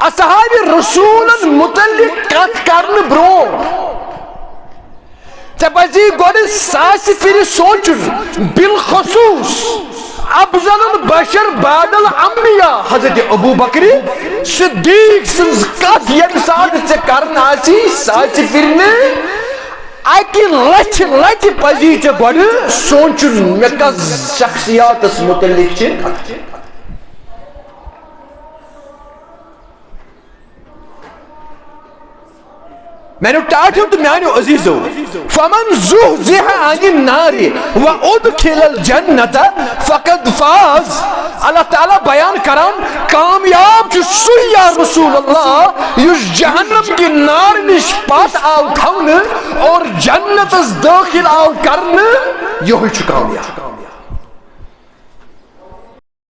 اصحاب رسول متعلق کت کرن برو پزی گوڑ ساس پھر سوچن بالخصوص افضل البشر بعد الانبیاء حضرت ابو بکر صدیق سنز کت یم سات سے کرن آسی ساس پھر اکی لچ پزی چے گوڑ سوچن میں کس شخصیات اس متعلق چے میں نے ٹاٹھو تو میانو عزیزو فمن زحزح عن النار وادخل الجنت فقد فاز اللہ تعالیٰ بیان کران کامیاب چھ سو یا رسول اللہ یس جہنم کی نار نش پات آو تھون اور جنت اس داخل آو کرن یہ چھ کامیاب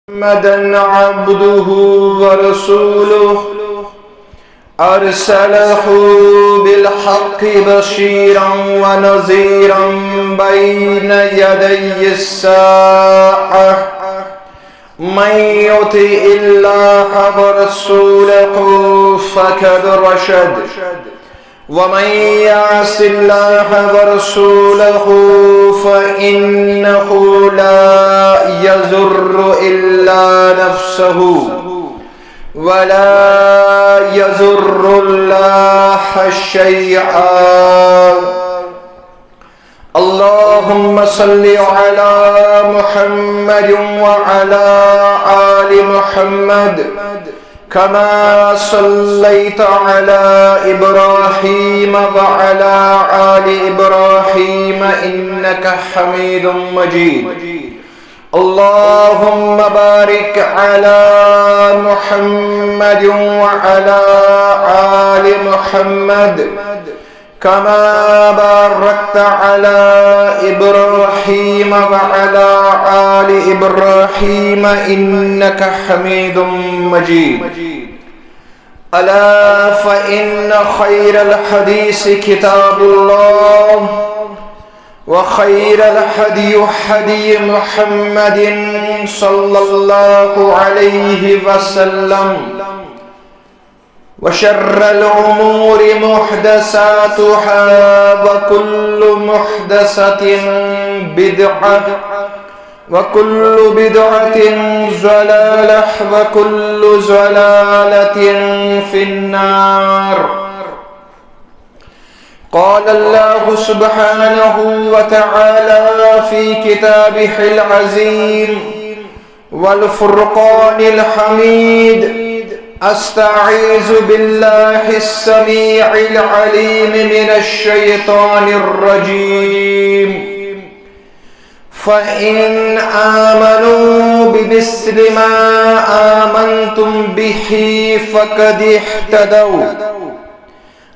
محمدًا عبده ورسوله أرسله بالحق بشيرا ونذيرا بين يدي الساعة من يطع الله ورسوله فقد رشد ومن يعص الله ورسوله فإنه لا يضر إلا نفسه ولا يضر الله شيئا اللهم صل على محمد وعلى آل محمد كما صليت على إبراهيم وعلى آل إبراهيم إنك حميد مجيد اللهم بارك على محمد وعلى آل محمد كما باركت على إبراهيم وعلى آل إبراهيم إنك حميد مجيد ألا فإن خير الحديث كتاب الله وخير الهدي هدي محمد صلى الله عليه وسلم وشر الأمور محدثاتها وكل محدثة بدعة وكل بدعة ضلالة وكل ضلالة في النار قال الله سبحانه وتعالى في كتابه العظيم والفرقان الحميد أستعيذ بالله السميع العليم من الشيطان الرجيم فإن آمنوا بمثل ما آمنتم به فقد اهتدوا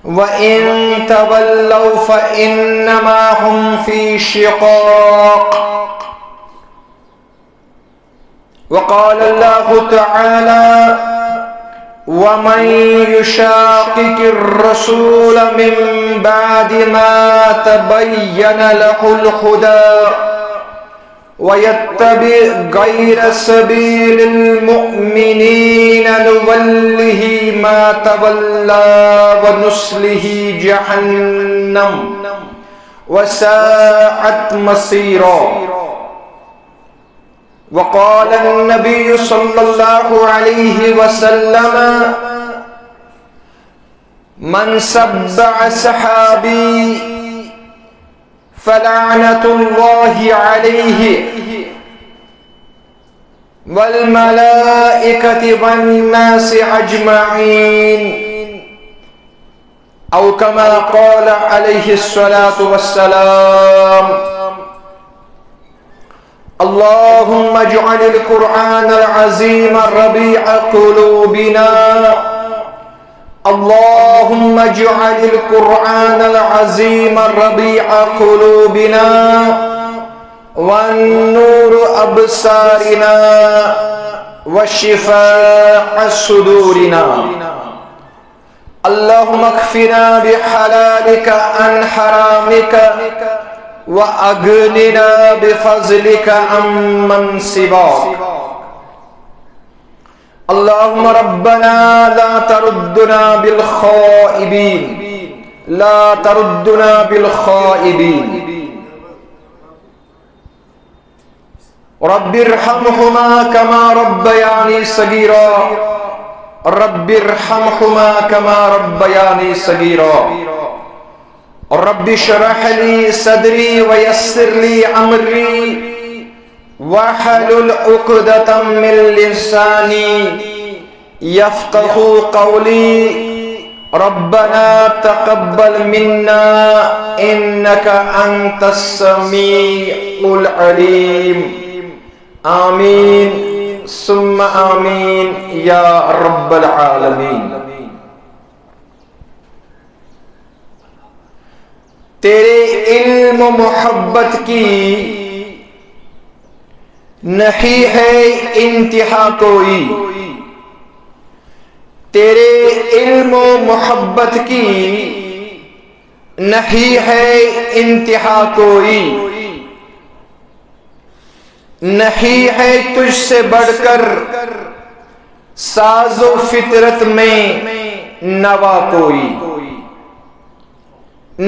وَإِن تَوَلَّوْا فَإِنَّمَا هُمْ فِي شِقَاقٍ وقال الله تعالى وَمَن يُشَاقِقِ الرَّسُولَ مِن بَعْدِ مَا تَبَيَّنَ لَهُ الْهُدَى وَيَتَّبِعْ غَيْرَ سَبِيلِ الْمُؤْمِنِينَ نُوَلِّهِ مَا تَوَلَّى وَنُصْلِهِ جَهَنَّمَ وَسَاءَتْ مَصِيرًا وقال النبي صلى الله عليه وسلم من سب صحابي فلعنة الله عليه والملائكة والناس أجمعين أو كما قال عليه الصلاة والسلام اللهم اجعل القرآن العظيم ربيع قلوبنا اللهم اجعل القرآن العظيم ربيع قلوبنا والنور أبصارنا وشفاء صدورنا اللهم اكفنا بحلالك عن حرامك وأغننا بفضلك عمن سواك اللهم ربنا لا تردنا بالخائبين لا تردنا بالخائبين رب ارحمهما كما ربياني صغيرا رب ارحمهما كما ربياني صغيرا رب اشرح لي صدري ويسر لي امري واحلل عقدة من لساني يفقهوا قولي ربنا تقبل منا انك انت السميع العليم آمین ثم آمین یا رب العالمین۔ تیرے علم و محبت کی نہیں ہے انتہا کوئی، تیرے علم و محبت کی نہیں ہے انتہا کوئی، نہیں ہے تجھ سے بڑھ کر ساز و فطرت میں نوا کوئی،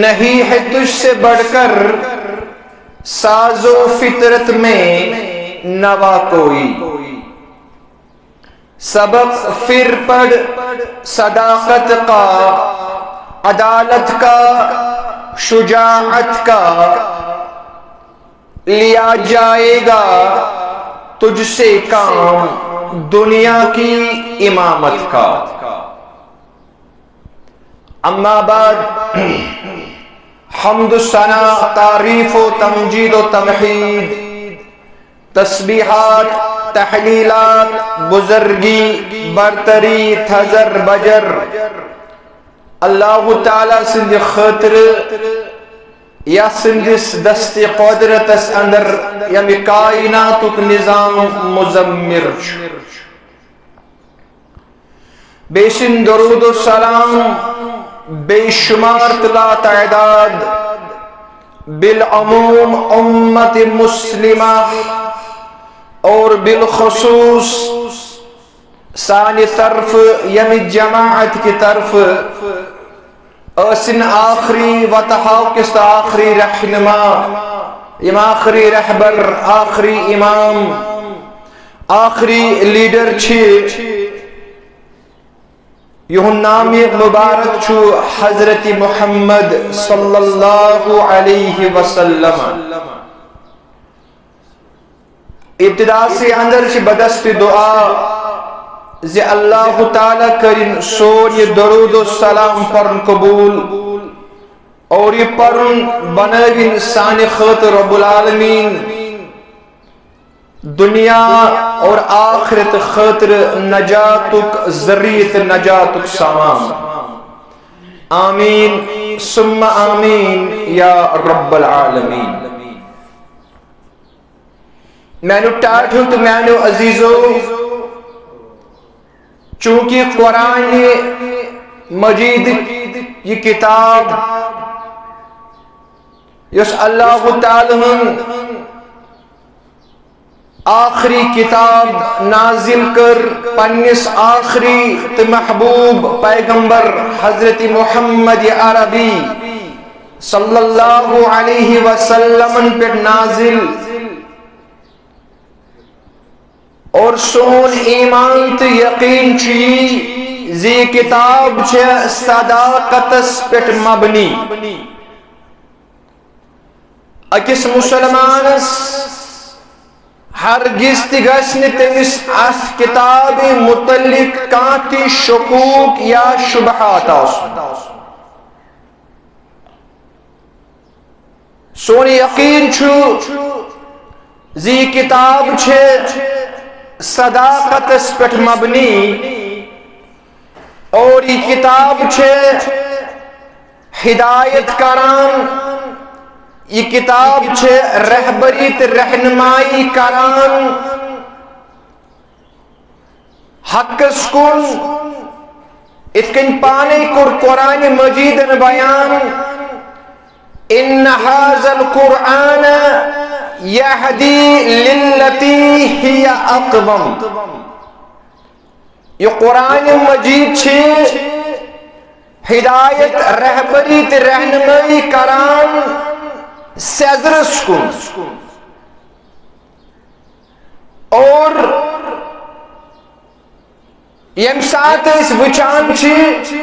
نہیں ہے تجھ سے بڑھ کر ساز و فطرت میں نوا کوئی۔ سبق پھر پڑھ صداقت کا، عدالت کا، شجاعت کا، لیا جائے گا تجھ سے کام دنیا کی امامت کا۔ اما بعد، حمد و ثنا، تعریف و تمجید و تمحید، تسبیحات، تحلیلات، بزرگی، برتری، تھزر بجر اللہ تعالیٰ سندھ خاطر یا سندس دست قدرت اس اندر یم کائنات نظام مزمر بے شن درود و سلام بے شمار لا تعداد بالعموم امت مسلمہ اور بالخصوص ثانی طرف یم جماعت کی طرف اسن آخری و تحاکست آخری رہنما، یم آخری رہبر، آخری امام، آخری لیڈر چھ، یہ نام مبارک چھو حضرت محمد صلی اللہ علیہ وسلم۔ ابتدا سے اندر چھ بدست دعا زی اللہ تعالیٰ کرن سور یہ درود و سلام پرن قبول اور یہ پرن بنوین سان خاطر رب العالمین دنیا اور آخرت خاطر نجاتک ذریت نجاتک سامان، آمین ثم آمین یا رب العالمین۔ میں نے ٹاٹ ہوں تو میں نے عزیزو، چونکہ قرآن مجید یہ کتاب یس اللہ تعالیٰ آخری کتاب نازل کر پنس آخری تو محبوب پیغمبر حضرت محمد عربی صلی اللہ علیہ وسلم پر نازل، اور سون ایمان تو یقین چی زی کتاب چھے صداقتس پٹ مبنی۔ اکس مسلمانس ہرگز تگسن تمس اس کتاب متعلق کانتی شکوک یا شبہات آسن۔ سون یقین چھو زی کتاب چھے صداقت اس پٹ مبنی، اور یہ کتاب چھے ہدایت کران، یہ کتاب چھے رہبریت رہنمائی کران حق سکن۔ اتکن پانے کر قرآن مجید بیان ان هذا القرآن یہدی للتی ہی اقوم، یہ قرآن مجید چھ ہدایت رہبری تے رہنمائی کران سیزرس کن اور یم سات اس وچان چھ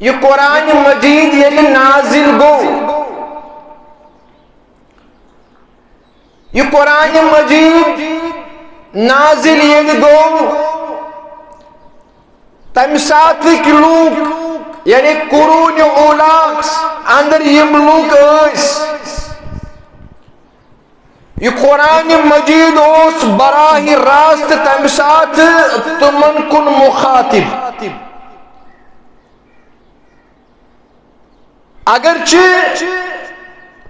یہ قرآن مجید یل نازل گو یہ قرآن مجید نازل یل گو تم ساتوک لوگ یعنی قرون اولاک اندر یم لوگ ایس یہ قرآن مجید اس براہ راست تم سات تمن کن مخاطب اگرچہ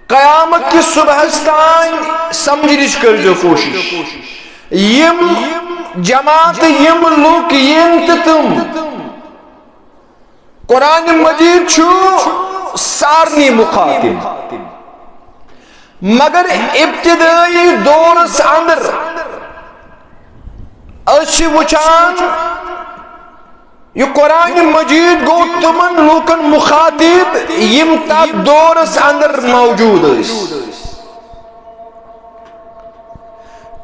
قیامت کی صبحستان سمجھنش کر جو کوشش یم جماعت یم لوگ یم تم قرآن مجید چھو سارنی مخاطب مگر ابتدائی دورس اندر اچھی وچان یہ قرآن مجید گو تمن لوکن مخاطب یم تب دورس اندر موجود ہے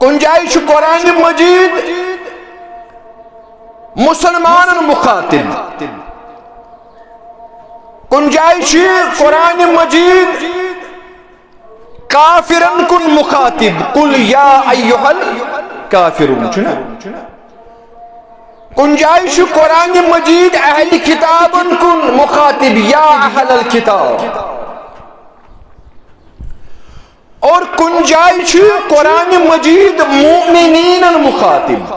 کنجائش قرآن مجید مسلمان مخاطب کنجائش قرآن مجید کافرن کن مخاطب قل یا ایہا الکافرون چنا کنجائش قرآن مجید اہل کتابن کن مخاطب یا اہل الکتاب اور کنجائش قرآن مجید مومنین مخاطب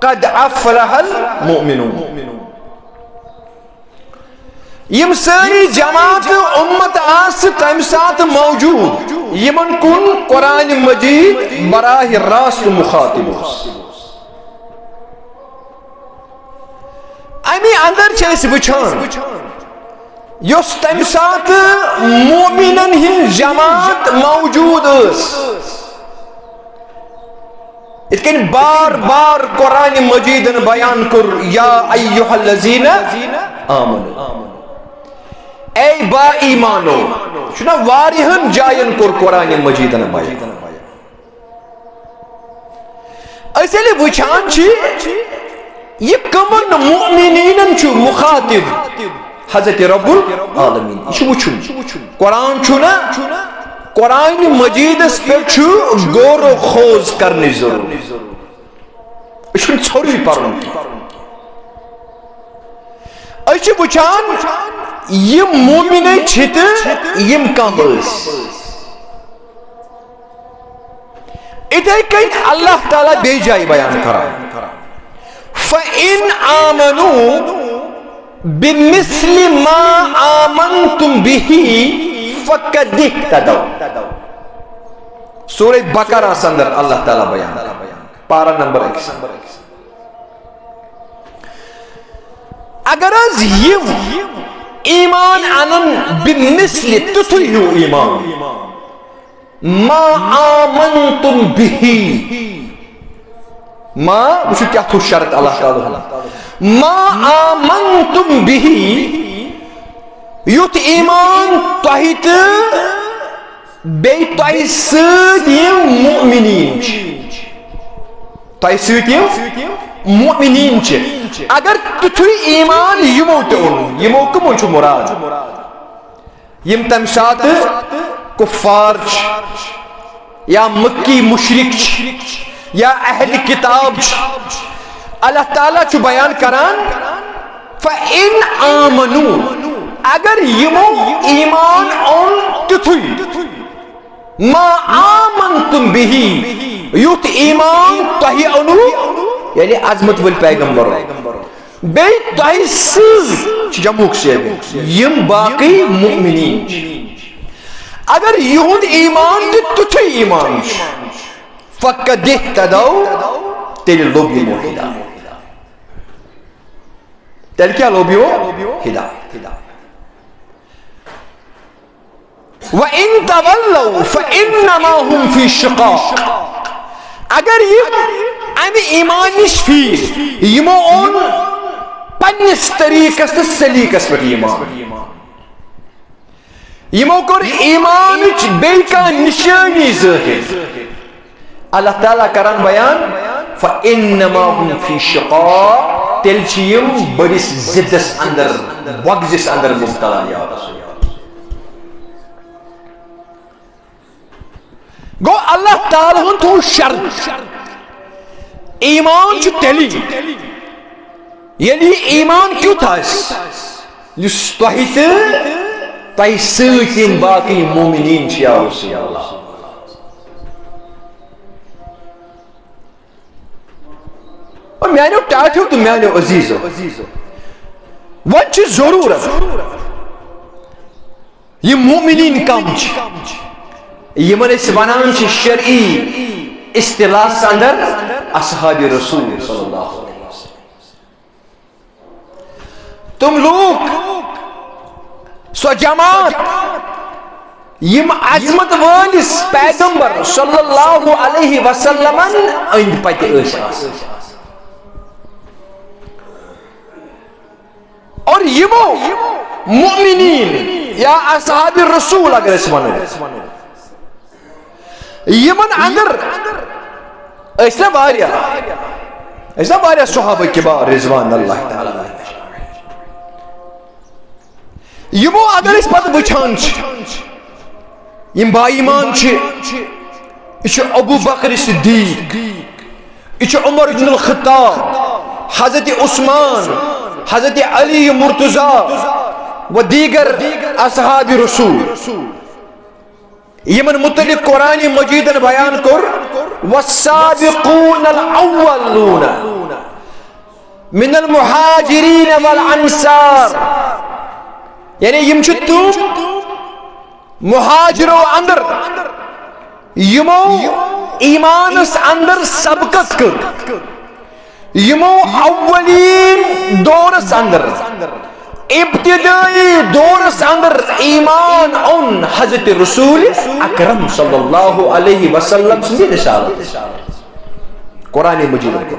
قد افلح المؤمنون یم ساری جماعت امت آس تم سات موجود یمن کن قرآن مجید براہ راست مخاطب امی اندر چیز وچھان یس تم سات مومنن ہن جماعت موجود اس اتکن بار بار قرآن مجید بیان کر یا ایوہ الذین آمنوا اے با ایمانو چنا واریہن جائن کر قرآن مجید بیان ایسے لئے وچھان چھی یہ کمن مؤمنین چھو مخاطب حضرت رب العالمین یہ وچھن قرآن چھونا قرآن مجید اس پر چھو گور و خوز کرنی ضرور اس میں چھوڑی پرن کی ایچی بچان یہ مومنی چھتے یہ مکامل ادھے کہیں اللہ تعالیٰ بے جائی بیان کرا فَإِنْ آمَنُوا بِمِثْلِ مَا آمَنْتُمْ بِهِ فَقَدْ اهْتَدَوْا سورہ بقرہ سندر اللہ تعالیٰ بیان کرا پارہ نمبر 1 اگر از یم ایمان انن بِمِثْلِ تُتُیو ایمان ما آمنتم به ما وشو کیا تو شرط اللہ تعالی ما آمنتم به یوت ایمان توحید بی توحید مؤمنین توحید مؤمنین اگر تو ایمان یمو تون یمو کمون چھو مراد یم تمشات کفار یا مکی مشرک یا اہل کتاب اللہ تعالیٰ چھو بیان کران فَإِنْ آمَنُوا اگر یمو ایمان اون تتھوئی ما آمنتم بہی یوت ایمان تہی انو یعنی عظمت والپیغمبر بے تہی سید جمعوک سے یم باقی مؤمنین اگر یہود ایمان تتھوئی ایمان فَقَدْ اهْتَدَوْا تیل لوبی مو ہدایت تیل کیا لوبی ہو ہدایت وَإِن تَوَلَّوْا فَإِنَّمَا هُمْ فِي شِقَاقٍ اگر یہ امی ایمان نش پھیر یمو اون پنس طریقس تو سلیقس پہ ایمان یمو کور ایمان بیکا نشانی ظاہر اللہ تعالیٰ کران بیان فَإِنَّمَا هُمْ فِي شِقَاءٍ تیل چیم بڑس زدس اندر وگزس اندر مبتلا یا رسول گو اللہ تعالیٰ ہن تو شرط ایمان چھ تیلی یعنی ایمان کیوں تھا اس توحید تاہی سیتین باقی مومنین چھ یا رسول اللہ اور میانو ٹاٹھو تو میانو عزیزو وچ ضرورت یہ مومنین کم چھ یمن اس ونان چھ شرعی اصطلاح اندر اصحاب رسول صلی اللہ علیہ وسلم تم لوگ سو جماعت یم عظمت والس پیغمبر صلی اللہ علیہ وسلم اند پتہ اس اور یمو مؤمنین یا اصحاب رسول اگر اس ونو یمن اندر ایسا واریا صحابہ کبار رضوان اللہ تعالی یمو اگر اس پتہ وچھان یم با ایمان یہ ابو بکر صدیق یہ عمر بن الخطاب حضرت عثمان حضرت علی مرتضی و دیگر اصحاب رسول یمن متعلق قرآن مجید بیان کر والسابقون الاولون من المہاجرین والانصار یعنی یم چھ تم مہاجرو اندر یمو ایمانس اندر سبقت کر یمو اولین دورس اندر ابتدائی دورس اندر ایمان ان حضرت رسول اکرم صلی اللہ علیہ وسلم سے رسالت قرآن مجید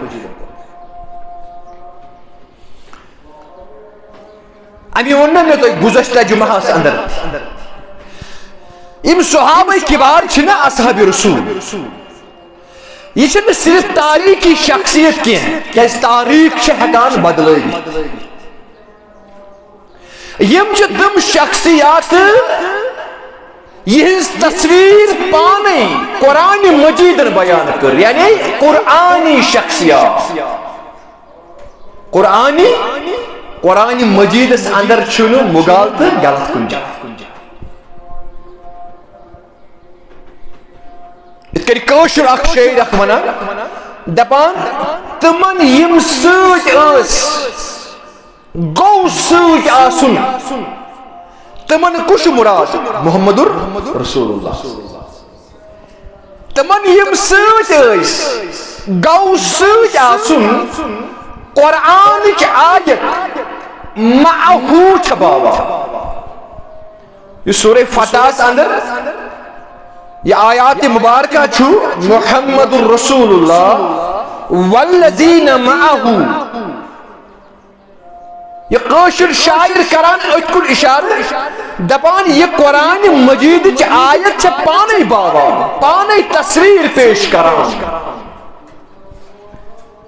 امی ونن میں تو گزشتہ جمعہ اندر ام صحابہ کبار چھنا اصحاب رسول یہ چھنا صرف تاریخی شخصیت کی ہیں کہ اس تاریخ سے ہکان بدلے گی یم چھ تم شخصیات یہ تصویر پانے قرآن مجید بیان کر یعنی قرآنی شخصیات قرآن مجید اس اندر چھنو مغالط غلط کنجا اس کری کوشر اخ شیر اخ منا دپان تمن یم سوچ اس گو سوچ آسن تمن کش مراد محمد رسول اللہ تمن یم سوچ اس گو سوچ آسن قرآن کی آیت معہو چھباوا یہ سورہ فتح اندر یہ آیات مبارکہ چھو محمد رسول اللہ والذین معہو یہ قوشر شاعر کران اٹکل اشارہ دپان یہ قرآن مجید چھ آیت چھ پانے بابا پانے تصویر پیش کران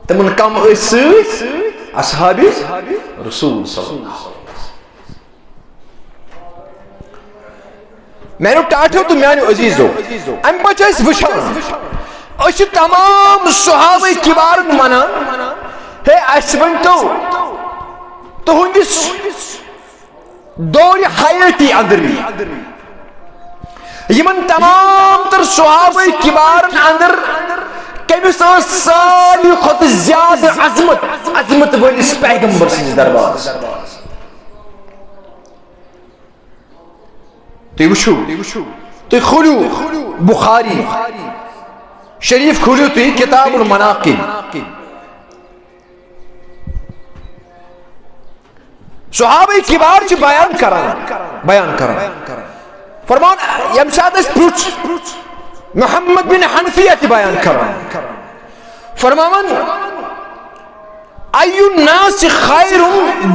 تمن کم اس اصحاب رسول صلی اللہ علیہ وسلم میں نے ٹاٹھو تو میں نے عزیزو ام بچہ اس وشان اس تمام صحابہ کبار منا ہے اسبن تو ہندس دور حیاتی اندری یمن تمام تر صحابہ کبار اندر کمیس ساری خود زیادہ عظمت ولس پیغمبر سنز دربار تو وشو تو کھولو بخاری شریف کھولو تو کتاب المناقب صحابہ کبار چھ بیان کران فرمان یمشاد اس پروچ محمد بن حنفیہ چھ بیان کران فرماون ای الناس خیر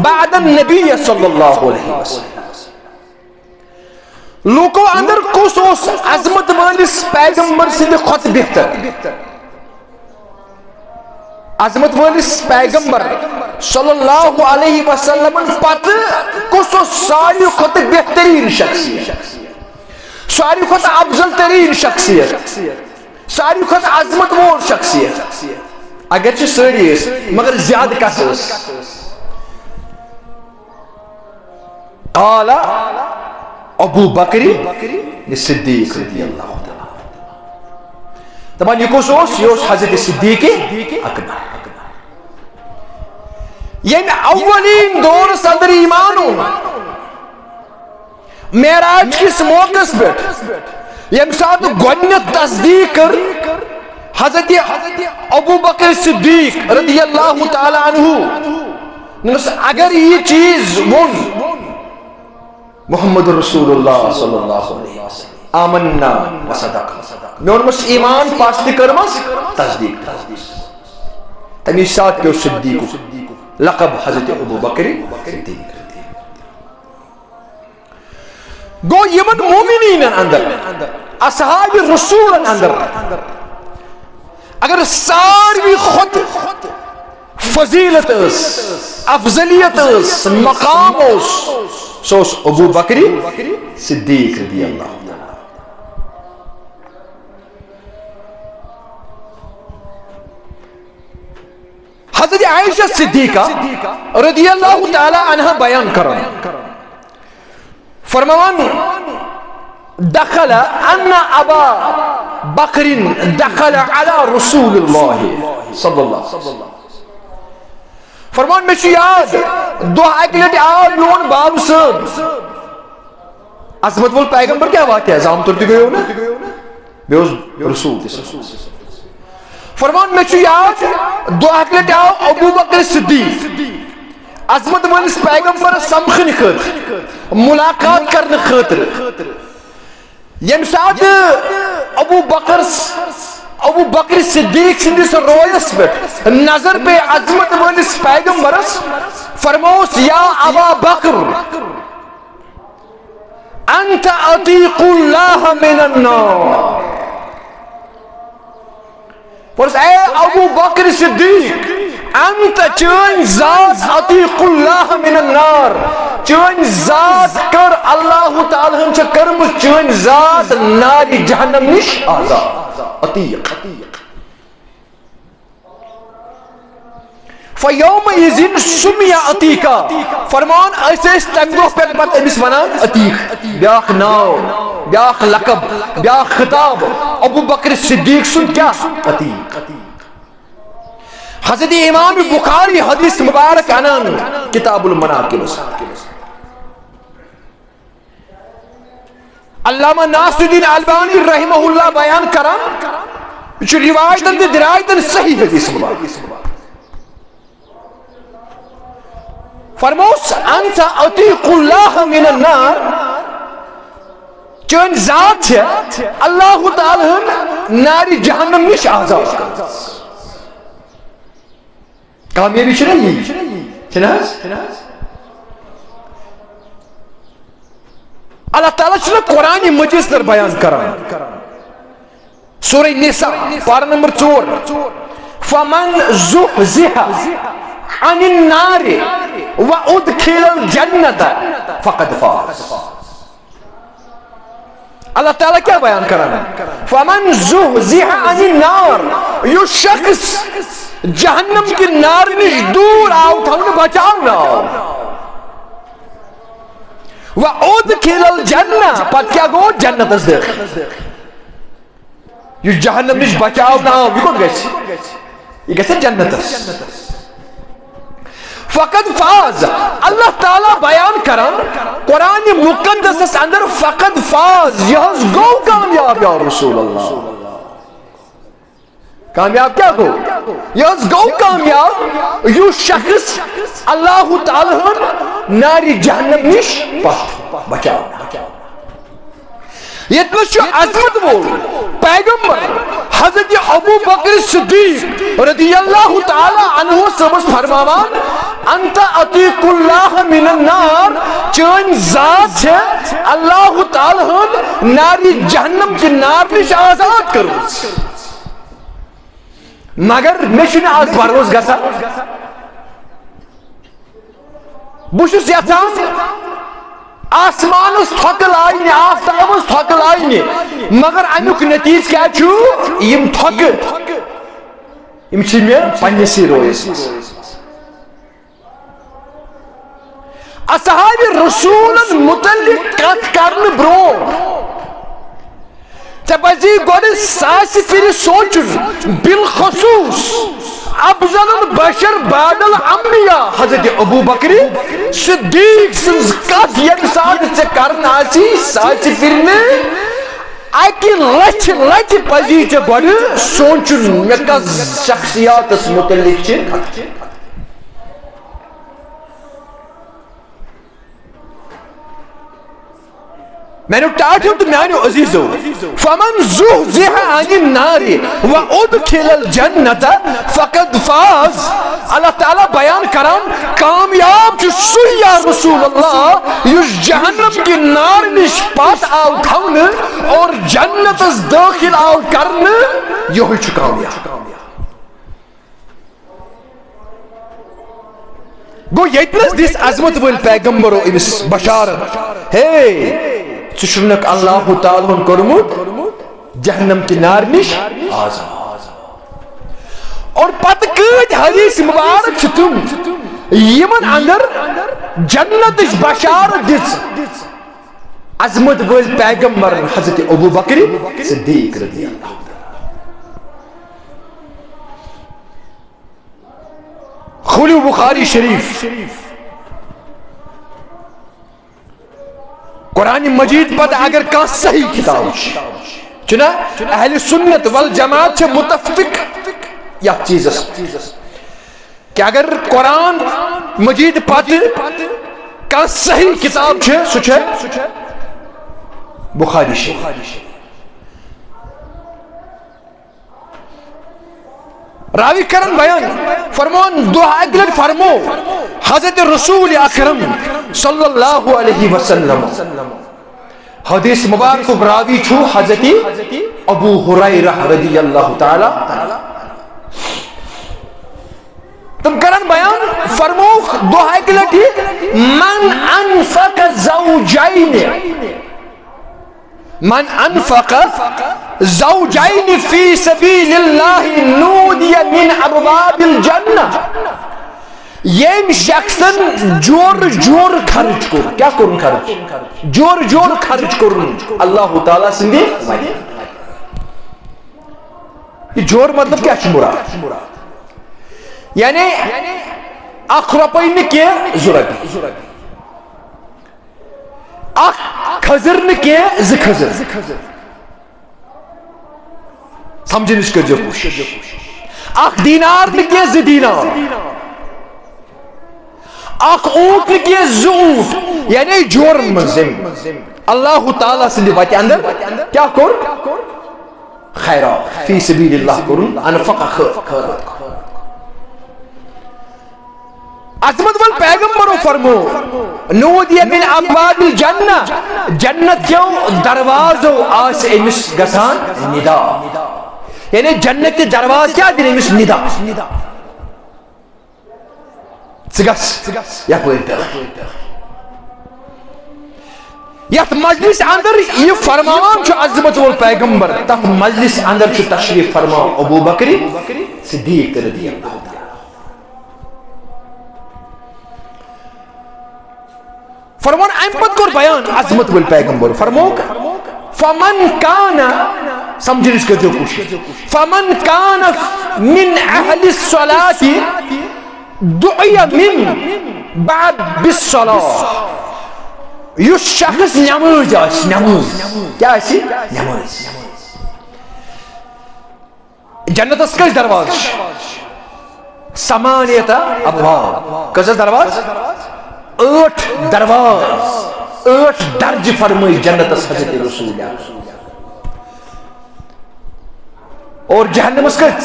بعد النبی صلی اللہ علیہ وسلم لوکو اندر کس اس عظمت والس پیغمبر سند کھت بہتر عظمت والس پیغمبر صلی اللہ علیہ وسلم پتہ کس اس ساری کھت بہترین شخصیت ساری کھت افضل ترین شخصیت ساری کھت عظمت وول شخصیت اگرچہ ساری مگر زیادہ کس قال ابو بکر صدیق رضی اللہ تعالی دپان یہ کس یہ حضرت صدیق اکبر یم اولین دور صدر ایمان معراج کس موقع پہ یم سات گۄڈنیٚتھ تصدیق کر حضرت ابو بکر صدیق رضی اللہ تعالی عنہ اگر یہ چیز ون محمد رسول اللہ صلی اللہ علیہ وسلم آمنا وصدق میں انمس ایمان پاستی کرمس تصدیق تمی ساتھ کے صدیق لقب حضرت ابو بکر صدیق گو یمن مومنین اندر اصحاب رسول اندر اگر ساروی خود فضیلت افضلیت مقام سو ابو بکر صدیق رضی اللہ تعالی حضرت عائشہ صدیقہ رضی اللہ تعالی عنہ بیان کرن فرمان دخل ان ابا بکر دخل على رسول اللہ صلی اللہ علیہ وسلم فرمان میں یاد دو اکلٹ آو میون باب صاحب عظمت وول پیغمبر کیا واقع ہے عام طور تے گئے ہو نا بیوز رسول فرمان میں یاد دو اکلٹ آو ابو بکر صدیق عظمت وول پیغمبر سمکھن خاطر ملاقات کرنے خاطر یم سات ابو بکر صدیق سندس رویس پہ نظر پہ عظمت والس پیغمبرس فرموس یا ابا بکر انت عتیق اللہ من النار فرس اے ابو بکر صدیق انت چون ذات عتیق اللہ من النار چون ذات کر اللہ تعالی ہم چھ کرم چون ذات نار جہنم نش آزاد عتیق فیوم یزن سمی عتیقہ فرمان ایسے تنگو پہ بات امس ونان عتیق بیاخ ناو بیاخ لقب بیاخ خطاب ابو بکر صدیق سن کیا عتیق حضرت امام بخاری حدیث مبارک انان کتاب المناقب علامہ ناصر الدین البانی رحمہ اللہ بیان کران جو روایتن دے درایتن صحیح حدیث مبارک فرموس انت عتیق اللہ من النار چون ذات ہے اللہ تعالی ناری جہنم نش آزاد کرتا کامیابی چھناز اللہ تعالیٰ چھنا قرآن مجید در بیان کران سورہ نساء پارہ نمبر 4 فمن زحزح عن النار وادخل الجنة فقد فاز اللہ تعالیٰ کیا بیان کران فمن زحزح عن النار یہ شخص جہنم کی نار نش دور آؤ تھا انہیں بچاؤنا وَأُدْخِلَ الْجَنَّةِ پت کیا گو جنت از دیکھ یہ جہنم نش بچاؤنا یہ کون گیس یہ گیسے جنت از فقد فاز اللہ تعالیٰ بیان کران قرآن مقدس اندر فقد فاز یہ گو کامیاب یا رسول اللہ کامیاب کیا گو یہ گو کامیاب یہ شخص اللہ تعالیٰ ناری جہنم نش بچاؤ یتنس عظمت وول پیغمبر حضرت ابو بکر صدیق رضی اللہ تعالی عنہ سبس فرماوان انت عتیق اللہ من النار چون ذات ہے اللہ تعالی ہن ناری جہنم کی نار نش آزاد کرو مگر مشن آز بروز گسا بشس یژھان آسمان اس تھکل آئینی آفتاب اس تھکل آئینی مگر امیک نتیج کیا چھو یم تھک یم چھ میں پنسی رویس اصحاب رسول متعلق کت کرن برو ژے پزی گۄڈٕ ساسہِ پھِرِ سونٛچُن بالخصوص افضل البشر بعد الانبیاء حضرت ابو بکر صدیق سنز کت ییٚمہِ ساتہٕ ژےٚ کرن آسی ساسہِ پھِرِ نہٕ اکہِ لچھِ پزی ژےٚ گۄڈٕ سونٛچُن مےٚ کس شخصیاتس متعلق چھِ کتھ میانو ٹاٹھو تو میانو عزیزو فمن زحزح عن النار وادخل الجنت فقد فاز اللہ تعالیٰ بیان کران کامیاب چھ سُہ یا رسول اللہ یس جہنم کی نار نش پت آو تھون اور جنت داخل آو کرن یہ چھ کامیاب گو یتنس دس عظمت ول پیغمبرو امس بشارت ہے ژھنک اللہ تعالیٰ ہن کورمت جہنم کی نار نش آزاد اور پتہ کۭتۍ حدیث مبارک چھ تم یمن اندر جنت بشارت دِژ عظمت ول پیغمبر حضرت ابو بکر صدیق رضی اللہ کھولیو بخاری شریف قرآن مجید پتہ اگر کان صحیح کتاب چنا اہل سنت والجماعت چھ متفق یا چیزس کہ اگر قرآن مجید پتہ کان صحیح کتاب چھ سو چھ بخاری شریف راوی کرن بیان فرمان دو اگلت فرمو حضرت رسول اکرم صلی اللہ علیہ وسلم حدیث مبارک راوی چھو حضرت ابو ہریرہ رضی اللہ تعالی تم کرن بیان فرمو دو اگلت من انفق زوجین فی سبیل اللہ نودی من ابواب الجنہ یم شخصن جور خرچ کور کیا کرن خرچ جور خرچ کرن اللہ تعالیٰ سندی یہ جور مطلب کیا چھ مراد یعنی اخ رۄپے نہ کینٛہہ زٕ رۄپیہِ اخ کھزر نہ کینٛہہ زٕ کھزر سمجھنٕچ کٔرۍزیو کوٗشش اخ دینار نہ کینٛہہ زٕ دینار اخ اونٹ نہ کینٛہہ زٕ اونٹ یعنی جورن منٛز اللہ تعالیٰ سٕنٛدِ وتہِ اندر کیٛاہ کوٚر خیرات فی سبیل اللہ کوٚرُن انفق خیرات عظمت وال پیغمبرو فرمو نودی من ابواب الجنہ جنت کیوں دروازو آس امس گسان ندا یعنی جنت کے دروازے کیا دن امس ندا سگس یا کوئی یت مجلس اندر یہ فرماوان چھو عظمت وال پیغمبر تف مجلس اندر چھو تشریف فرماو ابو بکر صدیق رضی اللہ تعالی فرمان امپت کور بیان عظمت ول پیغمبر فرموک فمن کان سمجھنس کر جو کوشش فمن کان من اہل الصلاة دعی من بعد بالصلاة یس شخص نماز آس نماز کیا اسی نماز جنت اس کس دروازش سمانیتا ابواب کس دروازش 8 دروازے 8 درج فرمائی جنت حضرت رسول اللہ اور جہنم اس کت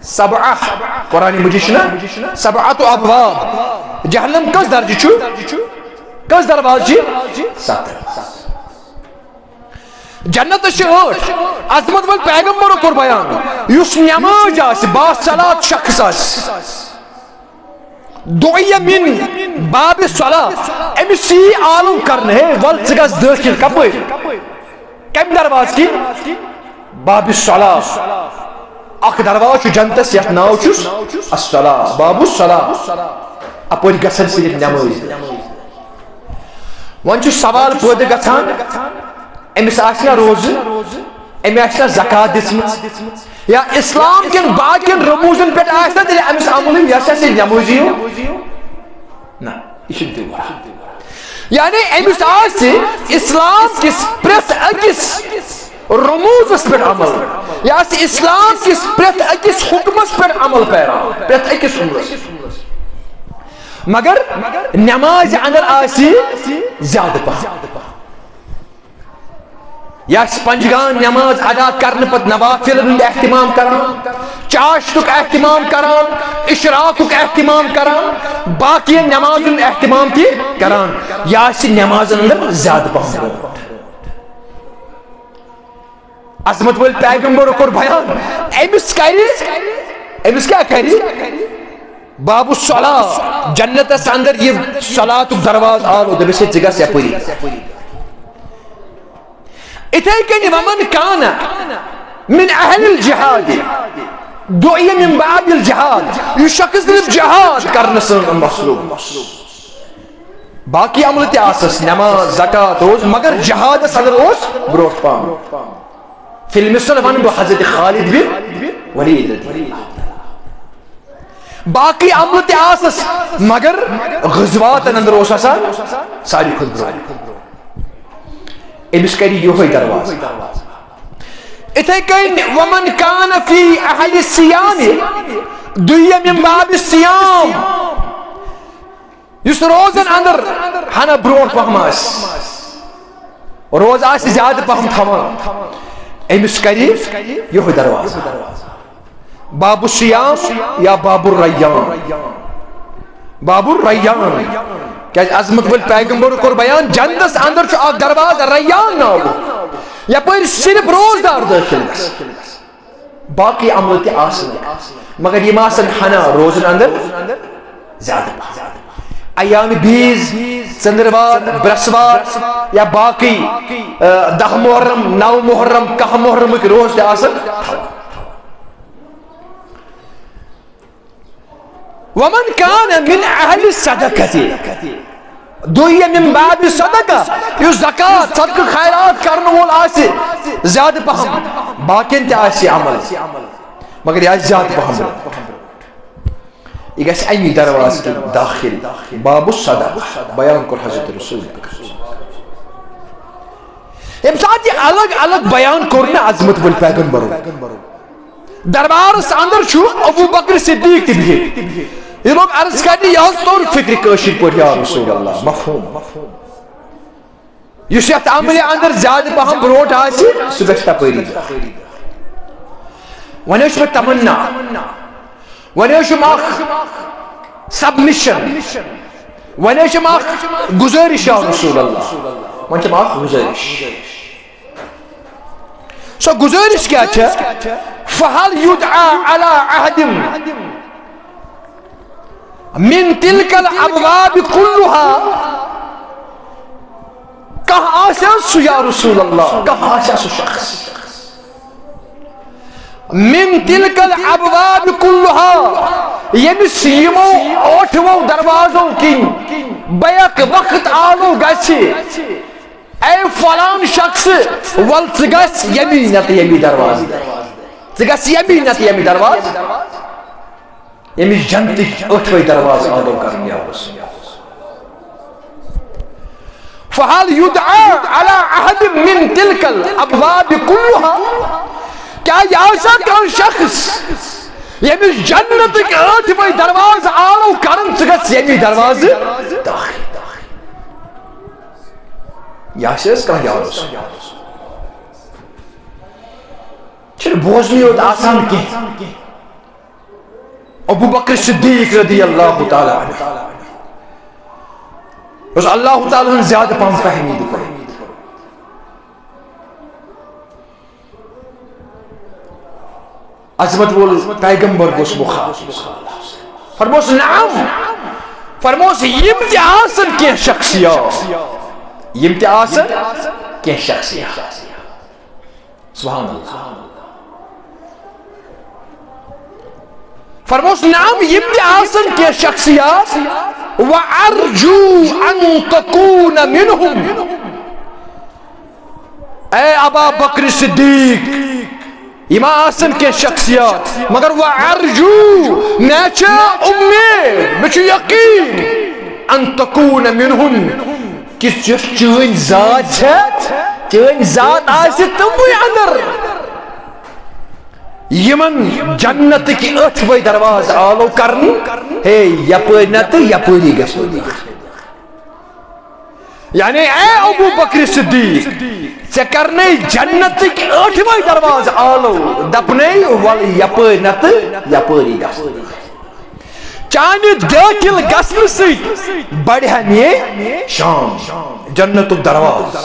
7 قرآن مجید نا 7 ابواب جہنم کس درج کس درواز 7 جنت 8 عظمت ول پیغمبر کور بیان یس نماز آس باصلات شخص آس دویمین باب صلاة امس عالم کرنے ہے ول ژگس داخل کپر کم درواز کی باب صلاة اخ درواز جنتس یتھ ناو چھس الصلاة باب الصلاة اپور گژھن صرف نماز ون چھ سوال پٲدٕ گژھان امس آسنا روز امس آسنا زکات دژمٕژ یا اسلام کن باقین رموزن پہ آسنا تیلہِ امس عمل یس آسہِ نمازی نہ یہ دور یعنی امس آسہِ اسلام کس پرٛٮ۪تھ أکِس رموزس پہ عمل یہ آسہِ اسلام کس پرٛٮ۪تھ أکِس حکمس پہ عمل پیران پرٛٮ۪تھ أکِس عملس مگر نماز اندر آسہِ زیادٕ پہن یا پنجگان نماز ادا کرنے پت نوافل ہند اہتمام کران چاشتک اہتمام کران اشراقک اہتمام کران باقی نماز اہتمام تہ کران یا نماز اندر زیادہ پہن عظمت ول پیغمبر کور بیان امس کیا کری باب الصلاة جنتس اندر یہ صلاتک درواز آلو دبس ژگس یپری اتھے کن ومن کان من اہل الجہاد دعی من بعد الجہاد یہ شخص صرف جہاد کرنے سے مصروف باقی عمل تہ آسس نماز زکات روز مگر جہاد صدر اس بروٹ پان فلم سن ون بہ حضرت خالد بن ولید باقی عمل تہ آسس مگر غزوات اندر اس آسان ساری خود برو امس کری یہ درواز اتھے کن ومن کان فی اہل الصیام دویم من باب الصیام یس روزن اندر ہنا بروٹ پہم روز آس زیادہ پہم تھوان امس کری یہ درواز باب الصیام یا باب الریان باب الریان کہ عظمت ول پیغمبر کور بیان جنتس اندر چھ اخ درواز ریان ناو یپر صرف روزدار داخل باقی عمل تہ آسن مگر یہ آسن ہنا روزن اندر زیادہ ایام بیز ژندروار برسوار یا باقی 10 محرم 9 محرم 10 محرم روز تہ آسن ومن کان من اہل الصدقہ دوی من باب الصدقہ یہ زکات صدقہ خیرات کرنے وول آسی زیادہ پہم باقین تہ آسی عمل مگر یہ زیادہ پہم یہ گژھِ امی درواز کی داخل باب الصدقہ بیان کر حضرت رسول ام ساتھ یہ الگ الگ بیان کرنا عظمت ول پیغمبر دربار اندر چھو ابو بکر صدیق تہ بہت یہ لوگ عرض کرنے یہ طور فکر کاشر پر یا رسول اللہ مفہوم یہ یت عمل اندر زیادہ پہم بروٹ آسی سہ گژھِ تپٲری وۄنۍ ٲسۍ مےٚ تمنا وۄنۍ ٲسِم اکھ سبمشن وۄنۍ ٲسِم اکھ گزٲرش یا رسول اللہ وۄنۍ چھم اکھ گزٲرش سۄ گزٲرش کیٛاہ چھےٚ فہل یدعا علی عہد من تلک الابواب كلها کہاں آسیا سو یا رسول اللہ کہاں آسیا سو شخص من تلک الابواب كلها یمس یمو 8 دروازوں کن بیک وقت آلو گچھی اے فلان شخص ول ژگس یمی نت یمی دروازہ ژگس یمی نت یمی دروازہ یمس جنتک 8 دروازہ آلو کرن یا رسول فهل يدعى على عهد من تلك الابواب كلها کیا یہ ایسا کون شخص یمس جنتک 8 دروازہ آلو کرن ژگس یمی دروازہ داخل یاسس کہاں یا رسول چھر بوزنی ہوت آسان کی ابو بکر صدیق رضی اللہ تعالی عنہ اس اللہ تعالی عنہ زیادہ پہم فہمی دی عظمت وول پیغمبر گوس مخاطب فرموس نعم فرموس یم تہ آسن کی شخصیات یم تہ آسن کی شخصیات سبحان اللہ فرموس نعم یم تہ آسن کی شخصیات وارجو ان تکون منهم اے ابا بکر صدیق یما آسن کی شخصیات مگر وارجو میچا امید مچ یقین ان تکون منهم کس چون ذات ہے چون ذات آسی تموی اندر یمن جنت کی اتھوئی درواز آلو کرن ہے یپوئی نت یپوئی گشن یعنی اے ابو بکر صدیق ژے کرنے جنت کی اتھوئی درواز آلو دپنے والی یپوئی نت یپوئی گشن چانی داخل گسن سی بڑھن یہ شام جنت دروازہ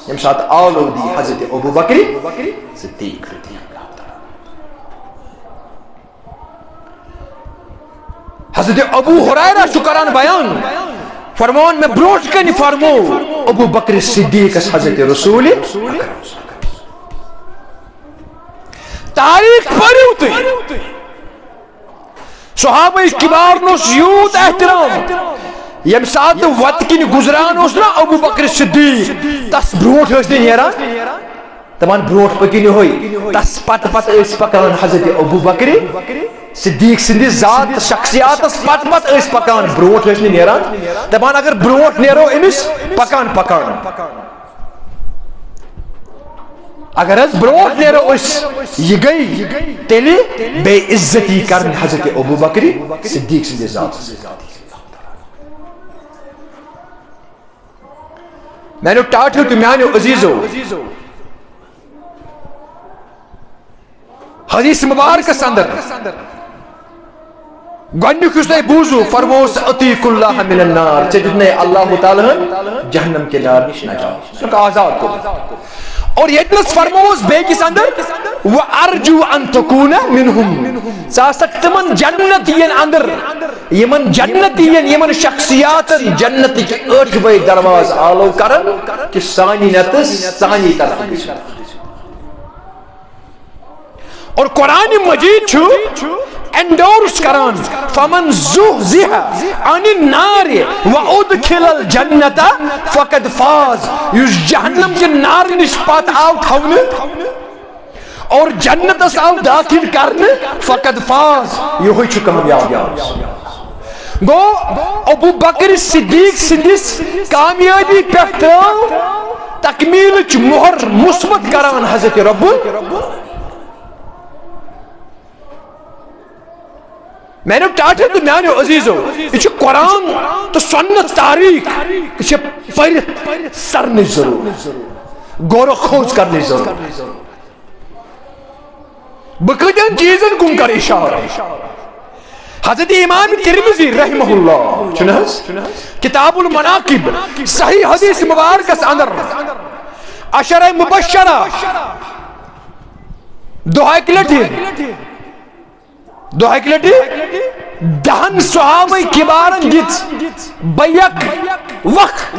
یم سات آلو دی حضرت ابو بکر صدیق رضی اللہ تعالی حضرت ابو ہریرہ شکران بیان فرمان میں بروٹ کنی فرمو ابو بکر صدیق اس حضرت رسول تاریخ پڑھیو تے صحابہ کبار نوس یوت احترام یم سات وقت کن گزران اس نا ابو بکر صدیق تس بروٹ اس نے نیران تمام بروٹ پکنی ہوئی تس پت پت اس پکان حضرت ابو بکر صدیق سندی ذات شخصیات اس پت پت اس پکان بروٹ اس نے نیران تمام اگر بروٹ نیرو انس پکان پکان اگر اس بروٹ نیرو اس یہ گئی تیلی بے عزتی کرن حضرت ابو بکر صدیق سندی ذات میں نے ٹاٹھو تو میانو عزیزو حدیث مبارک اندر گوڑنک اس نے بوزو فرموس اطیق اللہ من النار چجدنے اللہ تعالیٰ جہنم کے نار نش نہ جاؤ سنکہ آزاد کو اور یتنس فرموس بے کس اندر وَأَرْجُوا أَن تَكُونَ مِنْهُمْ ساسک تمن جنتین اندر یمن جنتین یمن شخصیات جنتی کے ارجوئی درواز آلو کرن کہ سانی نتس سانی طرف اور قرآن مجید چھو انڈورس کران فمن زحزح عن النار وادخل الجنت فقد فاز یس جہنم کے نار نش پات آو تھون اور جنت اس آو داخل کرنے فقد فاز یہ ہوئی چھو کامیاب گو ابو بکر صدیق سندس کامیابی پہ تکمیل مہر مثبت کران حضرت رب میں نے ٹاٹھے تو میانے عزیزو یہ قرآن تو سنت تاریخ یہ پڑھت سرنے ضرور غور و خوض کرنے ضرور بکتن چیزن کن کر اشارہ حضرت امام ترمذی رحمہ اللہ چنہز کتاب المناقب صحیح حدیث مبارک اس اندر عشرہ مبشرہ دعائی کلٹی دہن صحابہ کبارن جت بیک وقت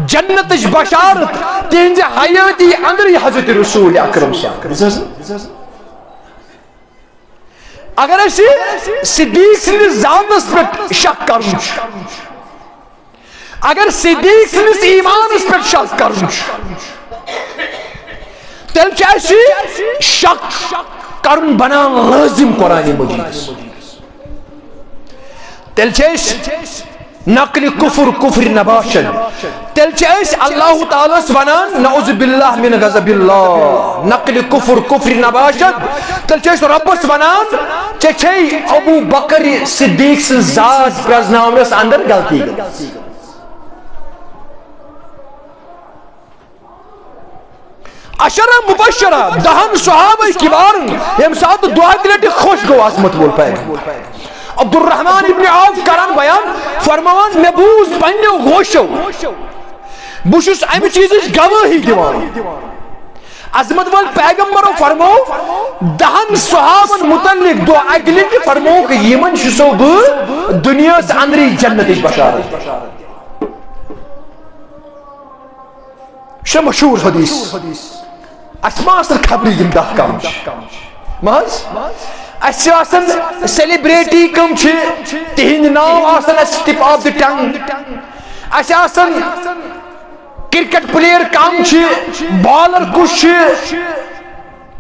جنت بشارت تینز حیاتی اندر حضرت رسول اکرم صلی اللہ علیہ وسلم اگر اسی صدیق سنس ذاتس پر شک کرن اگر صدیق سنس ایمانس پر شک کرن تیل چاہیے شک کرن بنان لازم قرآن مجید تیل چاہیے نقل کفر کفر نباشن تیل چاہیے اللہ تعالیٰ بنان نعوذ باللہ من غضب اللہ نقل کفر کفر نباشن تیل چاہیے رب بنان چاہیے ابو بکر صدیق سے ذات پرزنامرس اندر غلطی گئی عشرہ مبشرہ دہن صحابہ کبار یم سات دعا دلٹی خوش گو عظمت وول پیغمبر عبد الرحمن ابن عوف کران بیان فرمان میں بوز پنیو گوشو بوشس امی چیزش گواہی دیوان عظمت وال پیغمبرو فرمو دہن صحابن متعلق دو اگلت فرمو کہ یمن شسو بہ دنیا سے اندری جنت بشارت شہ مشہور حدیث اسما اصل خبری یم دہ کم مہز اس آسن سیلیبریٹی کم چھ تہند ناو آسن اس ٹپ آف دی ٹنگ اس آسن کرکٹ پلیر کم چھ بالر کش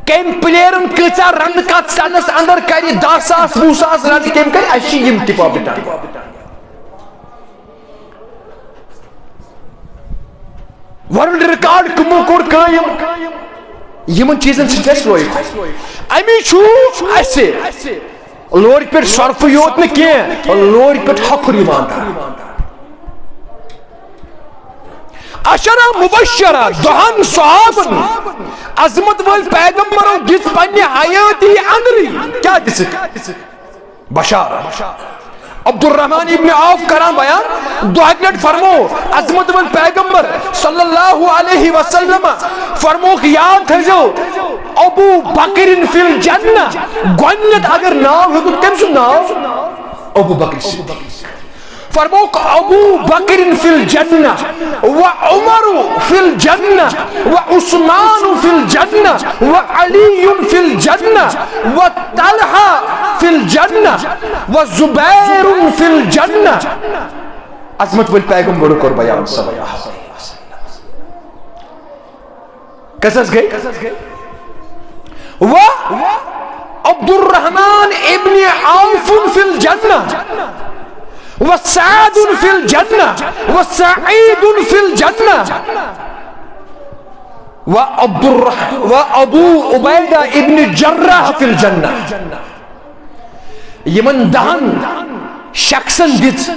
کم پلیرن کچا رن کت سنس اندر کری 10,000 20,000 رن کم کر اسی یم ٹپ آف دی ٹنگ ورلڈ ریکارڈ کمو کور قائم یمن چیزن سے جس روئی امی چھوف ایسے لوری پر شرف یوت میں کیا لوری پر حق ریمان تھا عشرہ مبشرہ دہن صحابن عظمت وال پیغمبروں جس پنی حیاتی اندری کیا جس بشارہ عبد الرحمن ابن عوف کران بیان دو اگلٹ فرمو عظمت وال پیغمبر صلی اللہ علیہ وسلم فرمو کہ یاد ہے جو ابو بکر فی الجنہ گونیت اگر ناو ہے تو کم سو ناو ابو بکر فرمو کہ ابو بکر فی الجنہ و عمر فی الجنہ و عثمان فی الجنہ و علی فی الجنہ و طلحہ فی الجنہ و زبیر فی الجنہ عظمت وال پیغمبر کر بیان صلی اللہ علیہ وسلم کسس گئی و عبد الرحمن ابن عوف فی الجنہ وسعد فی الجنہ وسعید فی الجنہ وابو عبیدہ ابن جراح فی الجنہ یمن دہن شخصن دت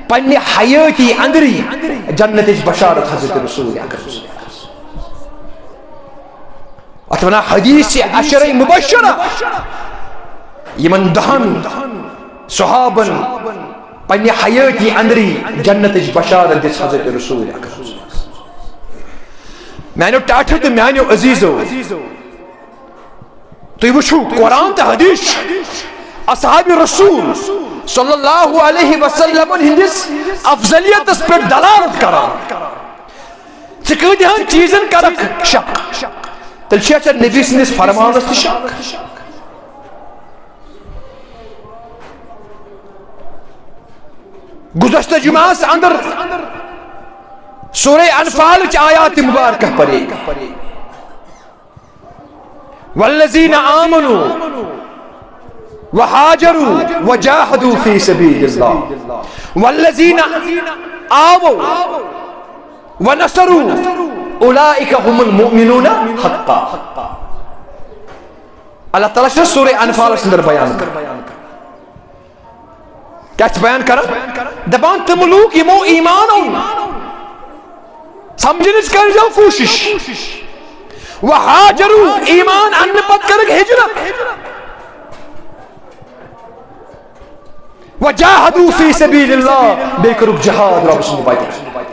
پنی حیاتی اندری جنت بشارت حضرت رسول اکرم اتونا حدیث عشرہ مبشرہ یمن دہن صحابن پنی حیاتی اندری جنت بشارت دس حضرت رسول اکرم میانو ٹاٹھو تو میانو عزیزو تو یہ وچھو قرآن تا حدیث اصحاب رسول صلی اللہ علیہ وسلم ہندس افضلیت اس پر دلالت کران چکہ ہم چیزن کرک شک تلشیہ چاہ نبی سندس فرمان است شک گزشتہ جمعہ سے اندر سورہ انفال چ آیات مبارکہ پڑھی والذین آمنوا وحاجروا وجاہدوا فی سبیل اللہ والذین آووا ونصروا اولئک هم المؤمنون حقا اللہ تعالیٰ سے سورہ انفال سے اندر بیان کر کیا بیان کرا دبان تم لوگ یمو ایمان ہوں سمجھنیچ کر جاؤ کوشش وحاجرو ایمان ان پت کرک ہجرت وجاہدو فی سبیل اللہ بے کرک جہاد رب سن پائی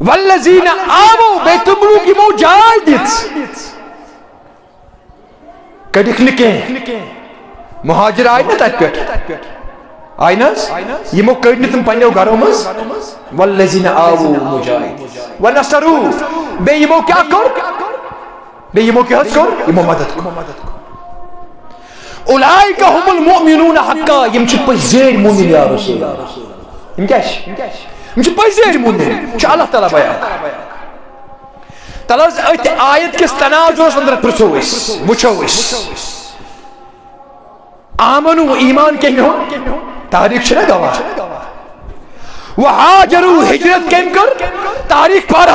والذین آوو بے تم لوگ یمو جائے دیت کدک لکیں مہاجر آئی نا تک پیٹ آئی نا یہ کڑنی تم پنیو گھروں مز والذین آوو مجاہد ونصرو بے یہ کیا کر بے یہ کیا کر یہ مدد کر اولئک هم المؤمنون حقا یم چھ پزیر مومن یا رسول اللہ یم کیا یم چھ پزیر مومن چھ اللہ تعالی بیان تلز آیت کس تناظر اندر پرسوس وچھوس آمنو ایمان کے ہو تاریخ چھنا گواہ وحاجرو ہجرت کم کر تاریخ پار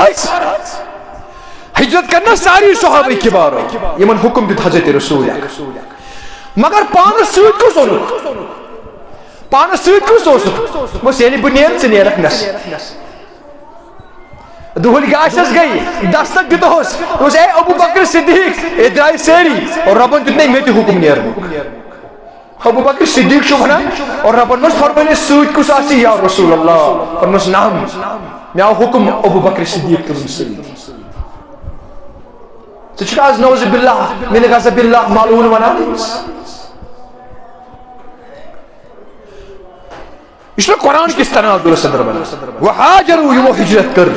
ہجرت کرنا ساری صحابہ کی بارو یمن حکم دیت حضرت رسول مگر پانس سویت کو سنو پانس سویت کو سنو وہ سیلی بنیر سے نیرک نس دہل گاشس گئی دستک دتہس اے ابو بکر صدیق اے درائے سیری اور ربن دتنے میں تہ حکم نیر ابو بکر صدیق چھو بنا اور ربن مس فرمانے سوت کس آسی یا رسول اللہ فرمس نام میں حکم ابو بکر صدیق تم سوت ژٕ آز نوز باللہ من غضب اللہ مالون ونان یہ قرآن کس تناظر صدر بنا وہاجروا یمو ہجرت کر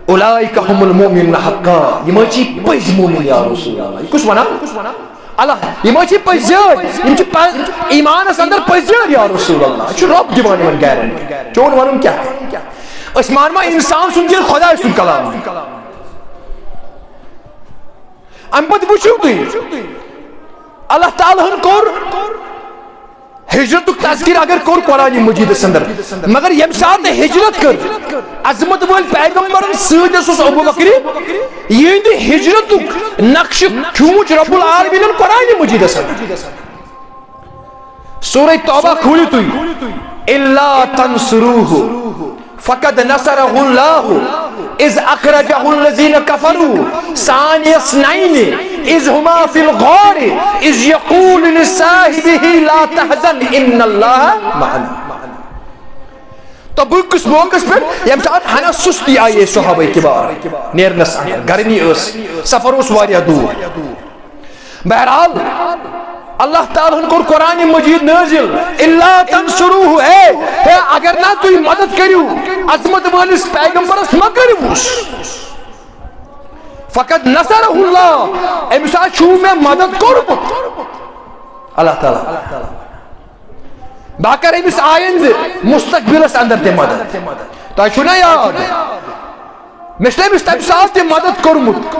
اولئک هم المؤمنون حقا یہ چھ پز مومن یا رسول اللہ یہ کس ونان اللہ یہ چھ پز یم چھ ایمانس اندر پز یا رسول اللہ چھ رب دیوان من گارنٹی چون ونن کیا اس مانما انسان سن دل خدا سن کلام ام پتہ وچھو تھی اللہ تعالیٰ ہن کور ہجرت تذکر اگر کور قرآن مجید اندر مگر یم سات ہجرت کر عظمت ول پیغمبر سید ابو بکر یہ ہجرت نقش کھوچ رب العالمین قرآن مجید اندر سورہ توبہ کھولی تھی الا تنصروه فقد نصره الله اذ اخرجه الذين كفروا ثاني اثنين اذ هما في الغار اذ يقول لصاحبه لا تحزن ان الله معنا تبوک کس موقع پر یم ساتھ ہنا سستی آئی صحابہ کبار نیرنس گرمی اس سفر اس واریا دور بہرحال اللہ تعالیٰ کو قرآن مجید نازل الا تنصروه ہے اگر نہ تو مدد کریو عظمت والس پیغمبرس ما کریوس فقط نصرہ اللہ ام ساتھ چھو میں مدد کربت اللہ تعالیٰ باقر امس آئند مستقبلس اندر تے مدد تو چھو نا یاد مثل امس تم ساتھ تے مدد کرمت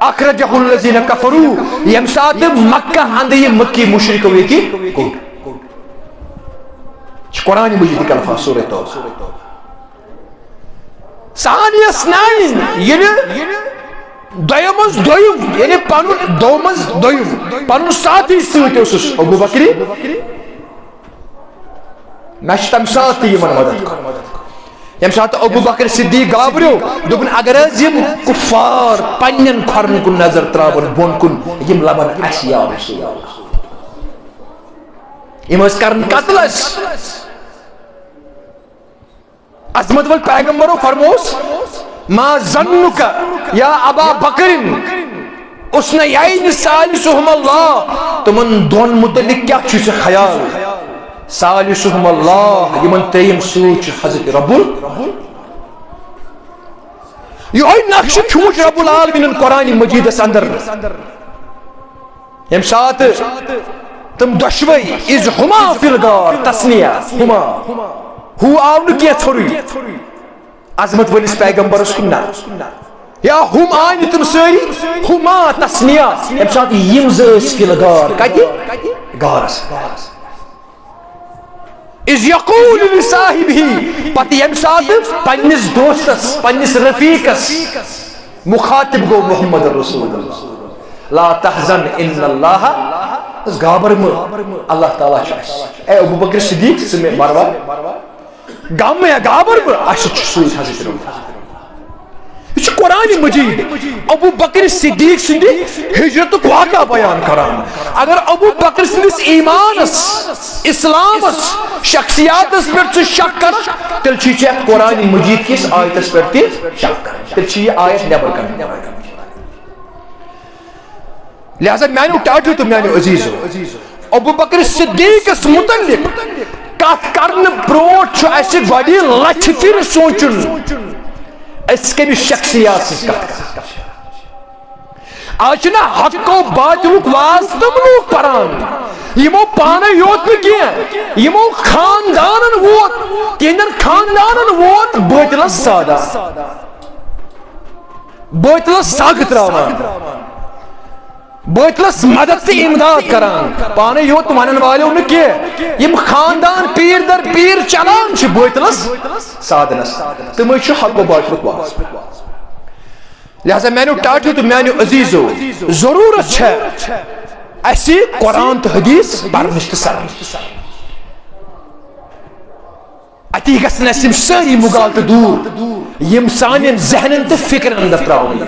اخرجہ الذین کفروا یم ساتھ مکہ اندر یہ مکی مشرک ہوئے کی قرآن مجید کا الفاظ سورہ توبہ ثانی اثنین یعنی دویمز دویم یعنی پانون دومز دویم پانون ساتھی سویتے اسس ابو بکری نشتم ساتھی من مدد کر یم ساتھ ابو بکر صدیق گابریو دوپن اگر یم کفار پنن کھرن کن نظر تراون بون کن یم لبن اس یا رسول اللہ یم اس کرن قتلس عظمت ول پیغمبرو فرموس ما ظنک یا ابا بکر اسنیین ثالثہم اللہ تمن دون متعلق کیا چھ خیال ثالثہم اللہ یمن تریم سوچ حضرت رب یہ نقش کھوچ رب العالمین قرآن مجید اندر یم ساتھ تم دشوئی از ہما فی الغار تسنیہ ہما ہو آون کیا تھوڑی عظمت ولس پیغمبرس کننا یا ہم آئین تم ساری ہما تسنیہ یم ساتھ یم زیس فی الغار کتی غارس از یقول لصاحبہ پتہ یم ساتھ پنس دوستس پنس رفیقس مخاطب گو محمد رسول اللہ لا تحزن ان اللہ گابر اللہ تعالیٰ اے ابو بکر صدیق سمے مروا غم یا گابر اشچ سوئی حضرت رب یہ قرآن مجید ابو بکر صدیق سندی ہجرت واقعہ بیان کران اگر ابو بکر سندس ایمانس اسلامس شخصیاتس پر تو شک کر تل چھ قرآن مجید کس آیتس پر تی شک کر تل چھ یہ آیت نیبر کرنے لہذا میانو ٹاٹو تو میانو عزیزو ابو بکر صدیق اس متعلق کات کرن بروٹ چھو ایسے بڑی لچھ پھر سوچن اس کے بھی شخصیات سے کہا آج نا حق و باطلک واسطم لوگ پران یمو پانے یوت میں کیا یمو خاندانن ووت تیندن خاندانن ووت باطلس سادہ باطلس ساگت راوان باطلس مدد سے امداد کران پانے یوت مانن والوں میں کیا یم خاندان پیر در پیر چلان چھ باطلس سادنس تمہیں چھ حق و باطلک واسط لہذا میں نے ٹاٹو تو میں نے عزیزو ضرورت ہے ایسی قرآن تو حدیث پرنشت سر ات اتی گژھن اسہِ یِم سٲری مُغالطہٕ دوٗر یِم سانٮ۪ن ذہنن تہٕ فکرن اندر تراونہٕ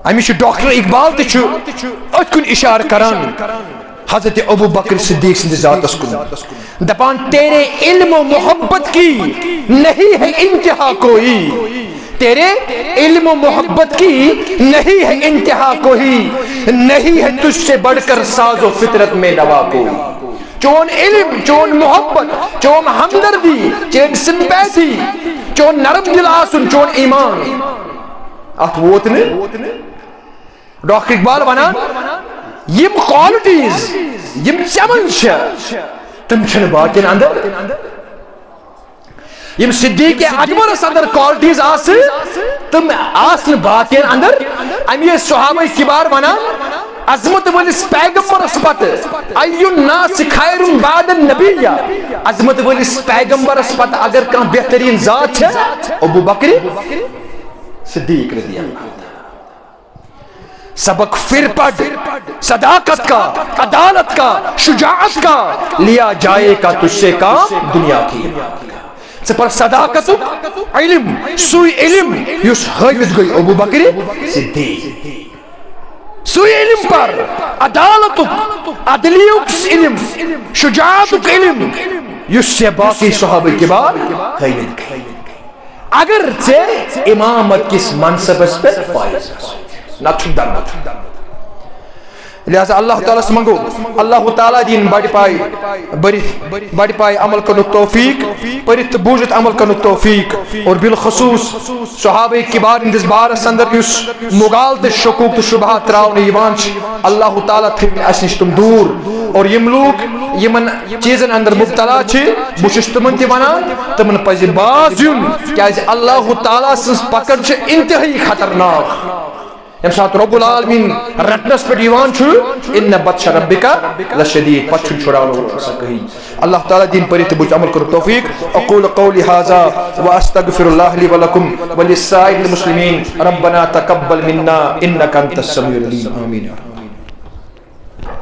امہِ چھُ ڈاکٹر اقبال تہِ چھُ أتھۍ کُن اِشارٕ کران حضرت ابو بکر صدیق سندس ذاتس کن دپان تیرے علم و محبت کی نہیں ہے انتہا کوئی تیرے علم و محبت کی نہیں ہے انتہا کوئی نہیں ہے تجھ سے بڑھ کر ساز و فطرت میں نوا کوئی چون علم چون محبت چون ہمدردی چون سمپیتھی چون نرم دل آسن چون ایمان ات ووت ڈاکٹر اقبال ونان یم کوالٹیز یم چمن تم چھن باقین اندر یم صدیق اکبرس اندر کوالٹیز آس تم آسن باقین اندر امی صحابہ کبار ونان عظمت ولس پیغمبرس پتہ ای الناس خیر بعد النبی عظمت ولس پیغمبرس پتہ اگر کان بہترین ذات ہے ابو بکر صدیق رضی اللہ عنہ سبق پھر پڑھ صداقت کا عدالت کا شجاعت کا لیا جائے کا تجھ سے کام دنیا کی پر صداقت علم سوئی علم یس حافظ گئی ابو بکر صدیق سوئی علم پر عدالت عدلیت علم شجاعت علم یس سے باقی صحابہ کے بعد حافظ گئی اگر سے امامت کس منصب پر فائز نہ لہذا اللہ تعالیٰ سے منگو اللہ تعالیٰ دین بڑی پائے عمل کرنے توفیق پرت بوجت عمل کرنے توفیق اور بالخصوص صحابہ کبار اندس بارس اندر اس مغالط شکوک تو شبہات تراؤنے یوان اللہ تعالیٰ تھے اس تم دور اور یم لوگ یمن چیزن اندر مبتلا چھے بچش تمن تی ونان تمن پزی باز یون کیازِ اللہ تعالیٰ سنس پکڑ چھے انتہائی خطرناک یم سات رب العالمین رٹنس پر دیوان چھو ان بطش ربکا لشدید پچھن چھڑاؤ سکہی اللہ تعالیٰ دین پر اتبوج عمل کرو توفیق اقول قولی حاضا واستغفر اللہ لی ولکم وللسائر المسلمین ربنا تقبل منا انکا انت السمیع العلیم آمین